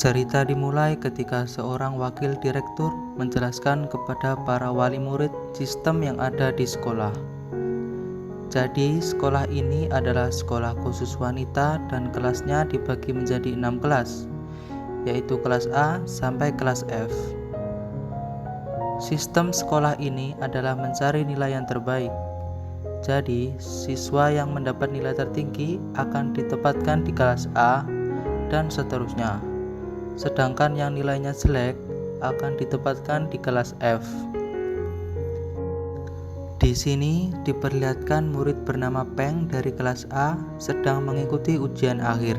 Cerita dimulai ketika seorang wakil direktur menjelaskan kepada para wali murid sistem yang ada di sekolah. Jadi, sekolah ini adalah sekolah khusus wanita dan kelasnya dibagi menjadi 6 kelas, yaitu kelas A sampai kelas F. Sistem sekolah ini adalah mencari nilai yang terbaik. Jadi, siswa yang mendapat nilai tertinggi akan ditempatkan di kelas A dan seterusnya. Sedangkan yang nilainya jelek akan ditempatkan di kelas F. Di sini diperlihatkan murid bernama Peng dari kelas A sedang mengikuti ujian akhir.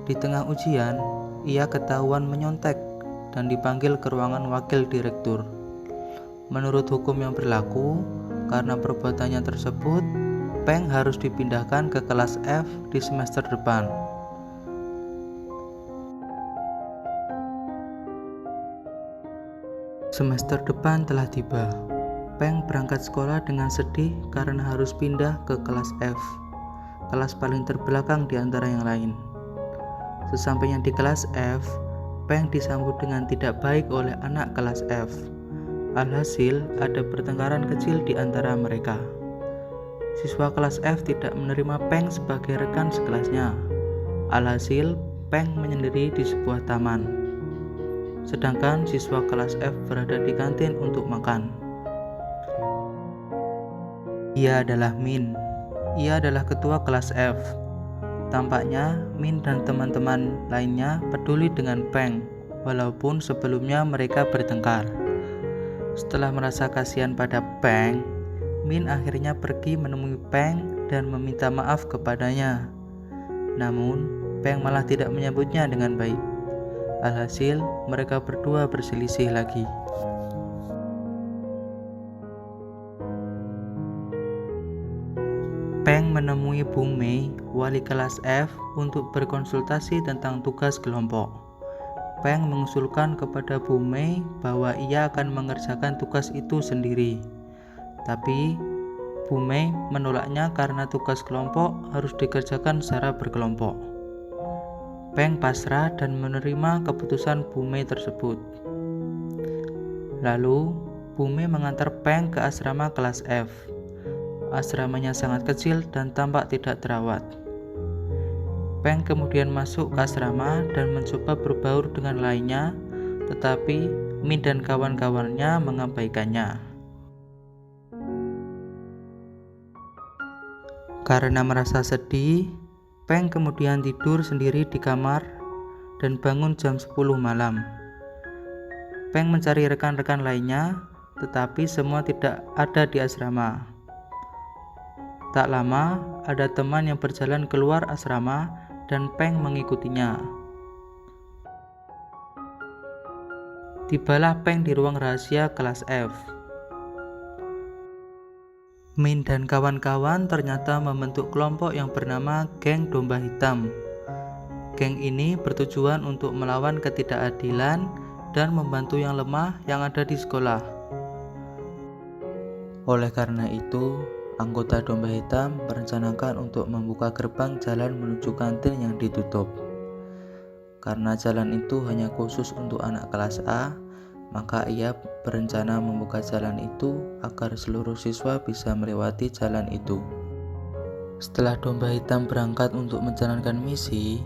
Di tengah ujian, ia ketahuan menyontek dan dipanggil ke ruangan wakil direktur. Menurut hukum yang berlaku, karena perbuatannya tersebut, Peng harus dipindahkan ke kelas F di semester depan. Semester depan telah tiba. Peng berangkat sekolah dengan sedih karena harus pindah ke kelas F, kelas paling terbelakang di antara yang lain. Sesampainya di kelas F, Peng disambut dengan tidak baik oleh anak kelas F. Alhasil, ada pertengkaran kecil di antara mereka. Siswa kelas F tidak menerima Peng sebagai rekan sekelasnya. Alhasil, Peng menyendiri di sebuah taman. Sedangkan siswa kelas F berada di kantin untuk makan. Ia adalah Min. Ia adalah ketua kelas F. Tampaknya Min dan teman-teman lainnya peduli dengan Peng, walaupun sebelumnya mereka bertengkar. Setelah merasa kasihan pada Peng, Min akhirnya pergi menemui Peng dan meminta maaf kepadanya. Namun, Peng malah tidak menyambutnya dengan baik. Alhasil, mereka berdua berselisih lagi. Peng menemui Bu Mei, wali kelas F, untuk berkonsultasi tentang tugas kelompok. Peng mengusulkan kepada Bu Mei bahwa ia akan mengerjakan tugas itu sendiri. Tapi, Bu Mei menolaknya karena tugas kelompok harus dikerjakan secara berkelompok. Peng pasrah dan menerima keputusan Bu Mei tersebut. Lalu, Bu Mei mengantar Peng ke asrama kelas F. Asramanya sangat kecil dan tampak tidak terawat. Peng kemudian masuk ke asrama dan mencoba berbaur dengan lainnya, tetapi Min dan kawan-kawannya mengabaikannya. Karena merasa sedih, Peng kemudian tidur sendiri di kamar dan bangun jam 10 malam. Peng mencari rekan-rekan lainnya, tetapi semua tidak ada di asrama. Tak lama, ada teman yang berjalan keluar asrama dan Peng mengikutinya. Tibalah Peng di ruang rahasia kelas F. Min dan kawan-kawan ternyata membentuk kelompok yang bernama Geng Domba Hitam. Geng ini bertujuan untuk melawan ketidakadilan dan membantu yang lemah yang ada di sekolah. Oleh karena itu, anggota Domba Hitam merencanakan untuk membuka gerbang jalan menuju kantin yang ditutup. Karena jalan itu hanya khusus untuk anak kelas A, maka ia berencana membuka jalan itu agar seluruh siswa bisa melewati jalan itu. Setelah Domba Hitam berangkat untuk menjalankan misi,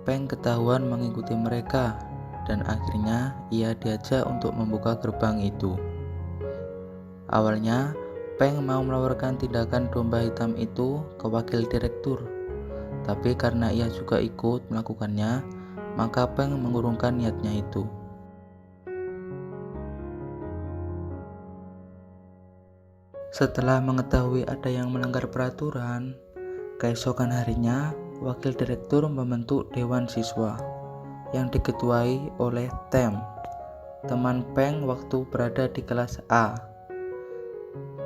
Peng ketahuan mengikuti mereka dan akhirnya ia diajak untuk membuka gerbang itu. Awalnya, Peng mau melaporkan tindakan Domba Hitam itu ke wakil direktur, tapi karena ia juga ikut melakukannya, maka Peng mengurungkan niatnya itu. Setelah mengetahui ada yang melanggar peraturan, keesokan harinya wakil direktur membentuk dewan siswa yang diketuai oleh Tem, teman Peng waktu berada di kelas A.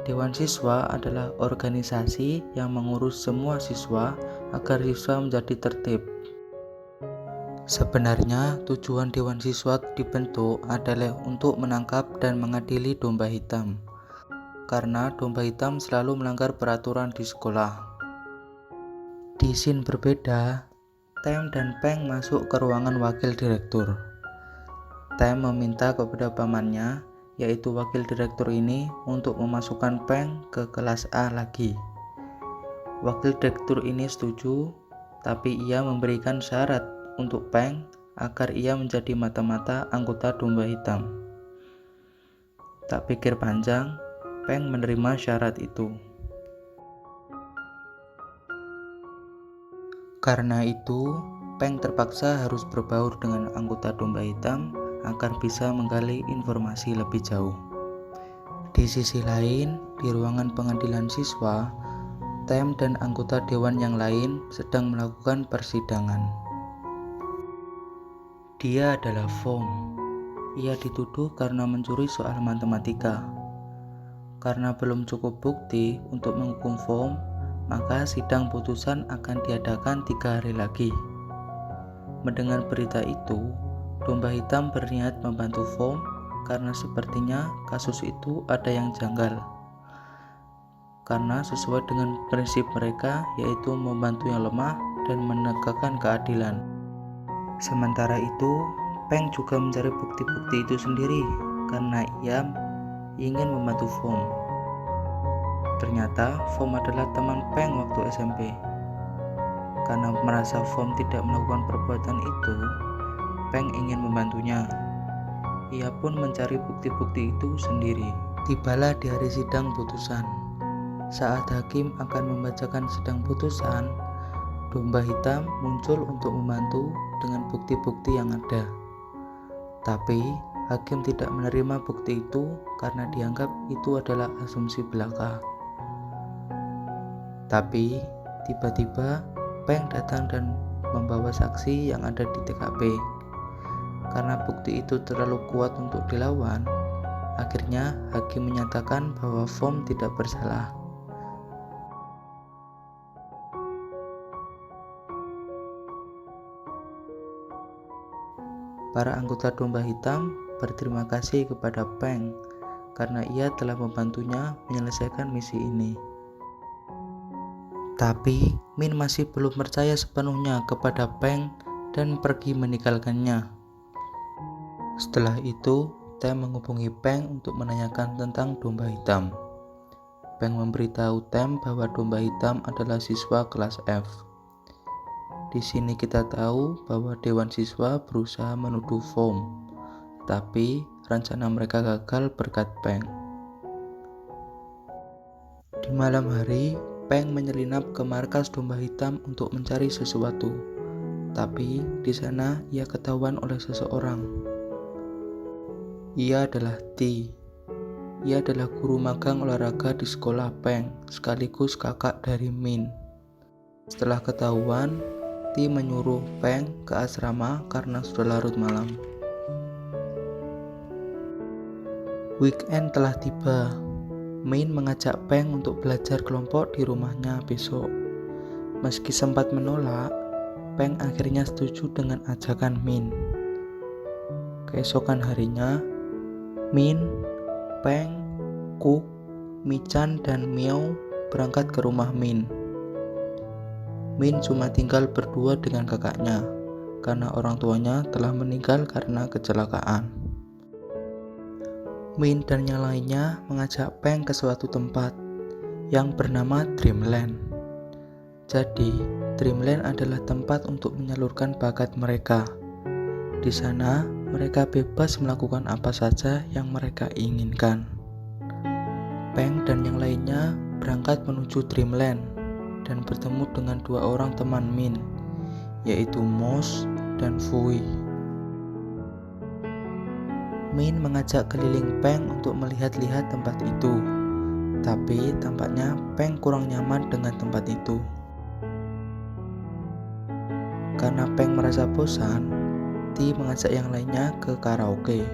Dewan siswa adalah organisasi yang mengurus semua siswa agar siswa menjadi tertib. Sebenarnya tujuan dewan siswa dibentuk adalah untuk menangkap dan mengadili domba hitam. karena domba hitam selalu melanggar peraturan di sekolah. Di scene berbeda, Tem dan Peng masuk ke ruangan wakil direktur. Tem meminta kepada pamannya, yaitu wakil direktur ini, untuk memasukkan Peng ke kelas A lagi. Wakil direktur ini setuju, tapi ia memberikan syarat untuk Peng agar ia menjadi mata-mata anggota domba hitam. Tak pikir panjang, Peng menerima syarat itu. Karena itu, Peng terpaksa harus berbaur dengan anggota domba hitam agar bisa menggali informasi lebih jauh. Di sisi lain, di ruangan pengadilan siswa, Tem dan anggota dewan yang lain sedang melakukan persidangan. Dia adalah Foam. Ia dituduh karena mencuri soal matematika. Karena belum cukup bukti untuk menghukum Foam, maka sidang putusan akan diadakan 3 hari lagi. Mendengar berita itu, domba hitam berniat membantu Foam karena sepertinya kasus itu ada yang janggal. Karena sesuai dengan prinsip mereka, yaitu membantu yang lemah dan menegakkan keadilan. Sementara itu, Peng juga mencari bukti-bukti itu sendiri karena ia ingin membantu Foam. Ternyata Foam adalah teman Peng waktu SMP. Karena merasa Foam tidak melakukan perbuatan itu, Peng ingin membantunya. Ia pun mencari bukti-bukti itu sendiri. Tibalah di hari sidang putusan. Saat hakim akan membacakan sidang putusan, domba hitam muncul untuk membantu dengan bukti-bukti yang ada. Tapi hakim tidak menerima bukti itu karena dianggap itu adalah asumsi belaka. Tapi tiba-tiba Peng datang dan membawa saksi yang ada di TKP. Karena bukti itu terlalu kuat untuk dilawan, akhirnya hakim menyatakan bahwa Foam tidak bersalah. Para anggota domba hitam berterima kasih kepada Peng karena ia telah membantunya menyelesaikan misi ini. Tapi Min masih belum percaya sepenuhnya kepada Peng dan pergi meninggalkannya. Setelah itu, Tem menghubungi Peng untuk menanyakan tentang domba hitam. Peng memberitahu Tem bahwa domba hitam adalah siswa kelas F. Di sini kita tahu bahwa dewan siswa berusaha menuduh Foam, tapi rencana mereka gagal berkat Peng. Di malam hari, Peng menyelinap ke markas domba hitam untuk mencari sesuatu, tapi di sana ia ketahuan oleh seseorang. Ia adalah T. Ia adalah guru magang olahraga di sekolah Peng, sekaligus kakak dari Min. Setelah ketahuan, T menyuruh Peng ke asrama karena sudah larut malam. Weekend telah tiba. Min mengajak Peng untuk belajar kelompok di rumahnya besok. Meski sempat menolak, Peng akhirnya setuju dengan ajakan Min. Keesokan harinya, Min, Peng, Cook, Michan, dan Miao berangkat ke rumah Min. Min cuma tinggal berdua dengan kakaknya, karena orang tuanya telah meninggal karena kecelakaan. Min dan yang lainnya mengajak Peng ke suatu tempat yang bernama Dreamland. Jadi, Dreamland adalah tempat untuk menyalurkan bakat mereka. Di sana, mereka bebas melakukan apa saja yang mereka inginkan. Peng dan yang lainnya berangkat menuju Dreamland dan bertemu dengan 2 orang teman Min, yaitu Moss dan Fui. Min mengajak keliling Peng untuk melihat-lihat tempat itu, tapi tampaknya Peng kurang nyaman dengan tempat itu. Karena Peng merasa bosan, T mengajak yang lainnya ke karaoke.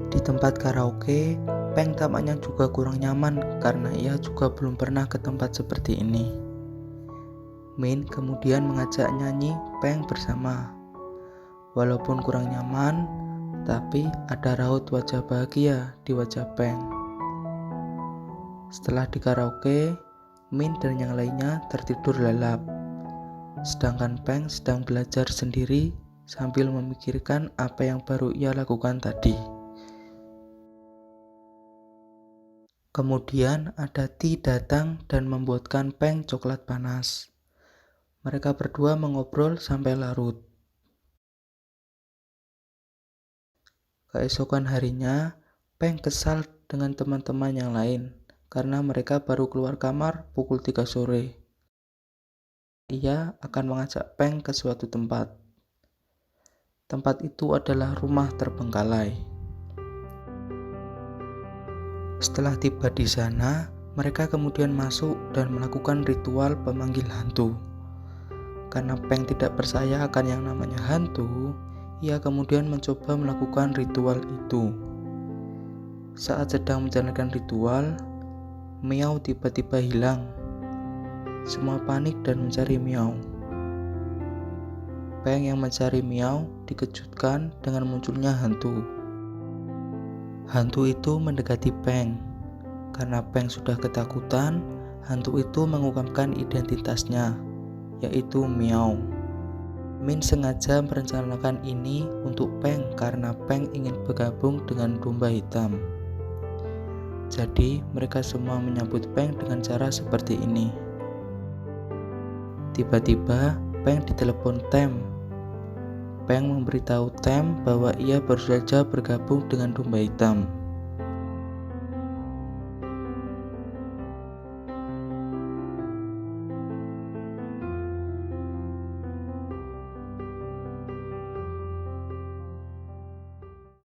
Di tempat karaoke, Peng tampaknya juga kurang nyaman karena ia juga belum pernah ke tempat seperti ini. Min kemudian mengajak nyanyi Peng bersama. Walaupun kurang nyaman, tapi ada raut wajah bahagia di wajah Peng. Setelah di karaoke, Min dan yang lainnya tertidur lelap. Sedangkan Peng sedang belajar sendiri sambil memikirkan apa yang baru ia lakukan tadi. Kemudian ada Ti datang dan membuatkan Peng coklat panas. Mereka berdua mengobrol sampai larut. Keesokan harinya, Peng kesal dengan teman-teman yang lain karena mereka baru keluar kamar pukul 3 sore. Ia akan mengajak Peng ke suatu tempat. Tempat itu adalah rumah terbengkalai. Setelah tiba di sana, mereka kemudian masuk dan melakukan ritual pemanggil hantu. Karena Peng tidak percaya akan yang namanya hantu, ia kemudian mencoba melakukan ritual itu. Saat sedang menjalankan ritual, Miao tiba-tiba hilang. Semua panik dan mencari Miao. Peng yang mencari Miao dikejutkan dengan munculnya hantu. Hantu itu mendekati Peng. Karena Peng sudah ketakutan, hantu itu mengungkapkan identitasnya, yaitu Miao. Min sengaja merencanakan ini untuk Peng karena Peng ingin bergabung dengan domba hitam. Jadi mereka semua menyambut Peng dengan cara seperti ini. Tiba-tiba Peng ditelepon Tem. Peng memberitahu Tem bahwa ia baru saja bergabung dengan domba hitam.